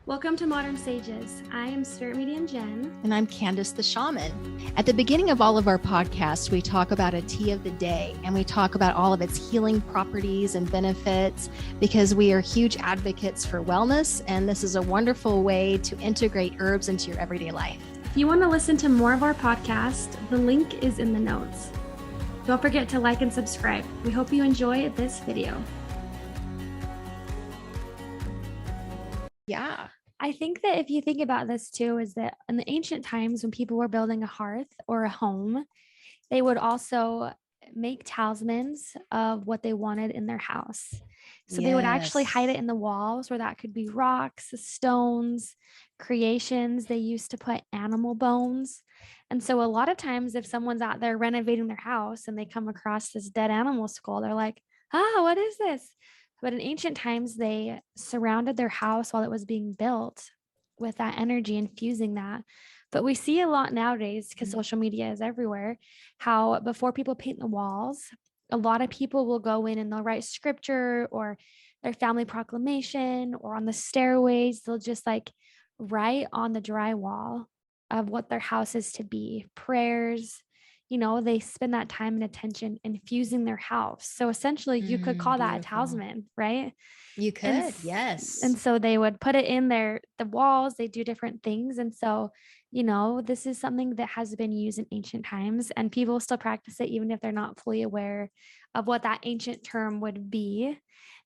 Welcome to Modern Sages. I am Spirit Medium Jenn. And I'm Candace the Shaman. At the beginning of all of our podcasts, we talk about a tea of the day and we talk about all of its healing properties and benefits because we are huge advocates for wellness. And this is a wonderful way to integrate herbs into your everyday life. If you want to listen to more of our podcast, the link is in the notes. Don't forget to like and subscribe. We hope you enjoy this video. Yeah. I think that if you think about this too, is that in the ancient times when people were building a hearth or a home, they would also make talismans of what they wanted in their house. So they would actually hide it in the walls, where that could be rocks, stones, creations. They used to put animal bones. And so a lot of times if someone's out there renovating their house and they come across this dead animal skull, they're like, what is this? But in ancient times, they surrounded their house while it was being built with that energy, infusing that. But we see a lot nowadays, because social media is everywhere, how before people paint the walls, a lot of people will go in and they'll write scripture or their family proclamation, or on the stairways, they'll just like write on the drywall of what their house is to be, prayers. They spend that time and attention infusing their house. So essentially you could call that a talisman, right? You could, yes. And so they would put it in the walls, they do different things. And so, this is something that has been used in ancient times, and people still practice it even if they're not fully aware of what that ancient term would be.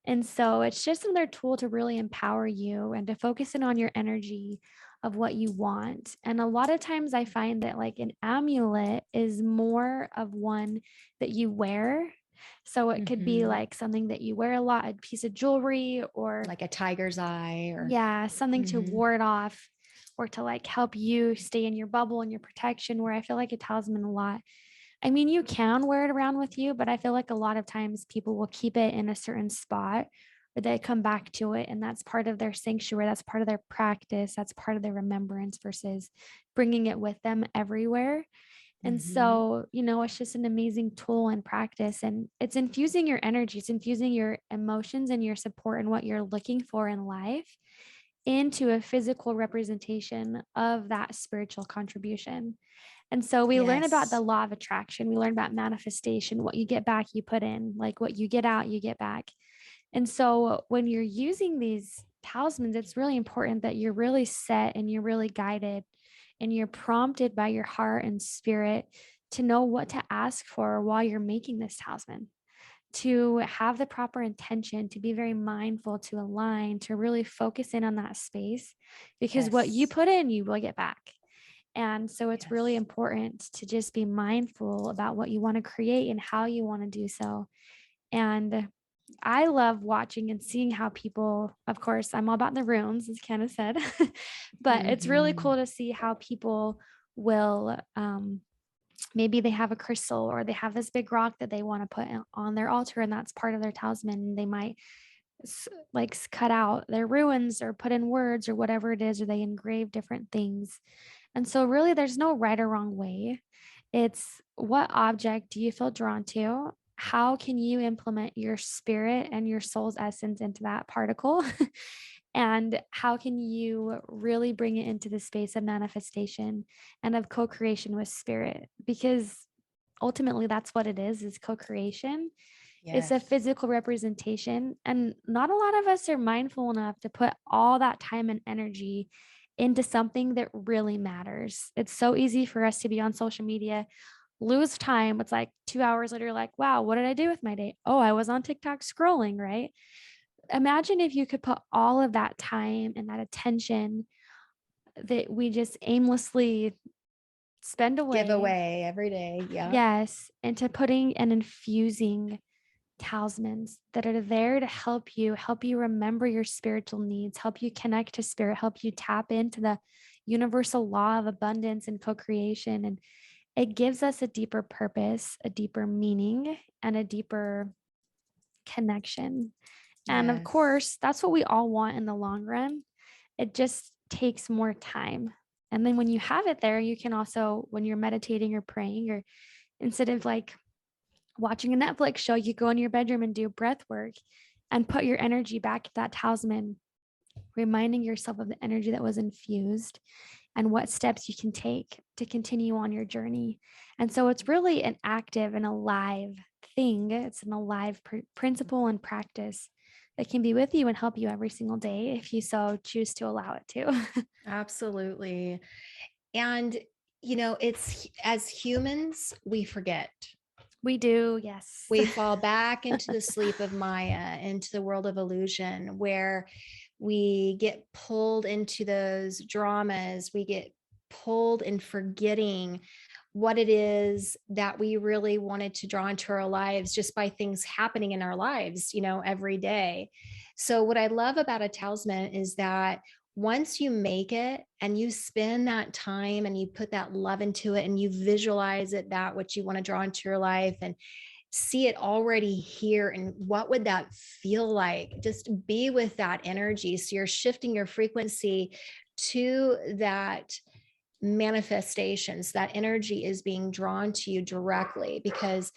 And so it's just another tool to really empower you and to focus in on your energy of what you want. And a lot of times I find that like an amulet is more of one that you wear. So it could be like something that you wear a lot, a piece of jewelry, or like a tiger's eye, or something to ward off or to like help you stay in your bubble and your protection, where I feel like a talisman a lot. I mean, you can wear it around with you, but I feel like a lot of times people will keep it in a certain spot, or they come back to it, and that's part of their sanctuary. That's part of their practice. That's part of their remembrance, versus bringing it with them everywhere. And so, it's just an amazing tool and practice, and it's infusing your energy. It's infusing your emotions and your support and what you're looking for in life into a physical representation of that spiritual contribution. And so we learn about the law of attraction. We learn about manifestation. What you get back, you put in. Like what you get out, you get back. And so when you're using these talismans, it's really important that you're really set and you're really guided and you're prompted by your heart and spirit to know what to ask for while you're making this talisman, to have the proper intention, to be very mindful, to align, to really focus in on that space, because what you put in, you will get back. And so it's really important to just be mindful about what you want to create and how you want to do so. And I love watching and seeing how people, of course, I'm all about the runes, as Candace said, but it's really cool to see how people will, maybe they have a crystal or they have this big rock that they want to put on their altar, and that's part of their talisman. They might like cut out their runes or put in words or whatever it is, or they engrave different things. And so really there's no right or wrong way. It's what object do you feel drawn to? How can you implement your spirit and your soul's essence into that particle? And how can you really bring it into the space of manifestation and of co-creation with spirit? Because ultimately that's what it is co-creation. It's a physical representation. And not a lot of us are mindful enough to put all that time and energy into something that really matters. It's so easy for us to be on social media, lose time. It's like 2 hours later, like, wow, what did I do with my day? Oh, I was on TikTok scrolling, right? Imagine if you could put all of that time and that attention that we just aimlessly spend away, give away every day. Yeah. Yes. Into putting and infusing talismans that are there to help you remember your spiritual needs, help you connect to spirit, help you tap into the universal law of abundance and co-creation. And it gives us a deeper purpose, a deeper meaning, and a deeper connection. And of course, that's what we all want in the long run. It just takes more time. And then when you have it there, you can also, when you're meditating or praying, or instead of like watching a Netflix show, you go in your bedroom and do breath work and put your energy back to that talisman, reminding yourself of the energy that was infused and what steps you can take to continue on your journey. And so it's really an active and alive thing. It's an alive principle and practice that can be with you and help you every single day if you so choose to allow it to. Absolutely. And, it's as humans, we forget. We do, yes. We fall back into the sleep of Maya, into the world of illusion, where we get pulled into those dramas. We get pulled in forgetting what it is that we really wanted to draw into our lives just by things happening in our lives, every day. So what I love about a talisman is that once you make it and you spend that time and you put that love into it and you visualize it, that what you want to draw into your life, and see it already here, and what would that feel like? Just be with that energy. So you're shifting your frequency to that manifestations. That energy is being drawn to you directly, because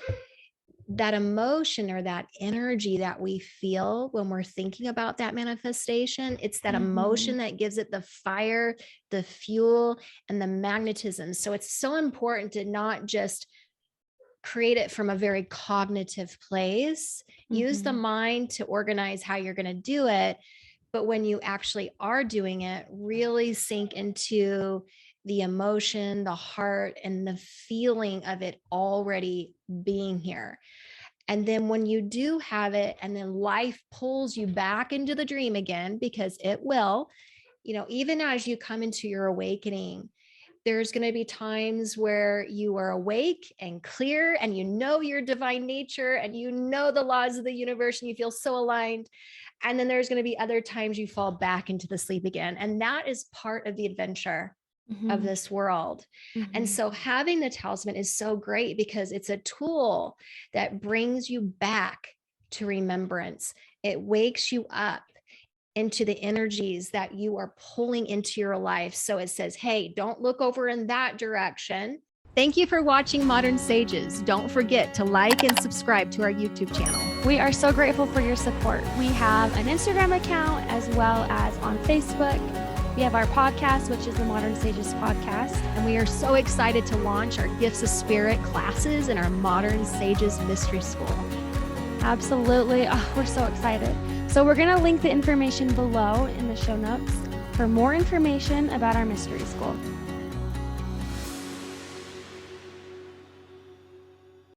that emotion or that energy that we feel when we're thinking about that manifestation, it's that emotion that gives it the fire, the fuel, and the magnetism. So it's so important to not just create it from a very cognitive place. Use the mind to organize how you're going to do it. But when you actually are doing it, really sink into the emotion, the heart, and the feeling of it already being here. And then when you do have it, and then life pulls you back into the dream again, because it will, even as you come into your awakening, there's going to be times where you are awake and clear, and your divine nature, and the laws of the universe, and you feel so aligned. And then there's going to be other times you fall back into the sleep again. And that is part of the adventure of this world. And so having the talisman is so great, because it's a tool that brings you back to remembrance. It wakes you up into the energies that you are pulling into your life. So it says, hey, don't look over in that direction. Thank you for watching Modern Sages. Don't forget to like and subscribe to our YouTube channel. We are so grateful for your support. We have an Instagram account as well as on Facebook. We have our podcast, which is the Modern Sages podcast. And we are so excited to launch our Gifts of Spirit classes in our Modern Sages Mystery School. Absolutely. Oh, we're so excited. So we're going to link the information below in the show notes for more information about our mystery school.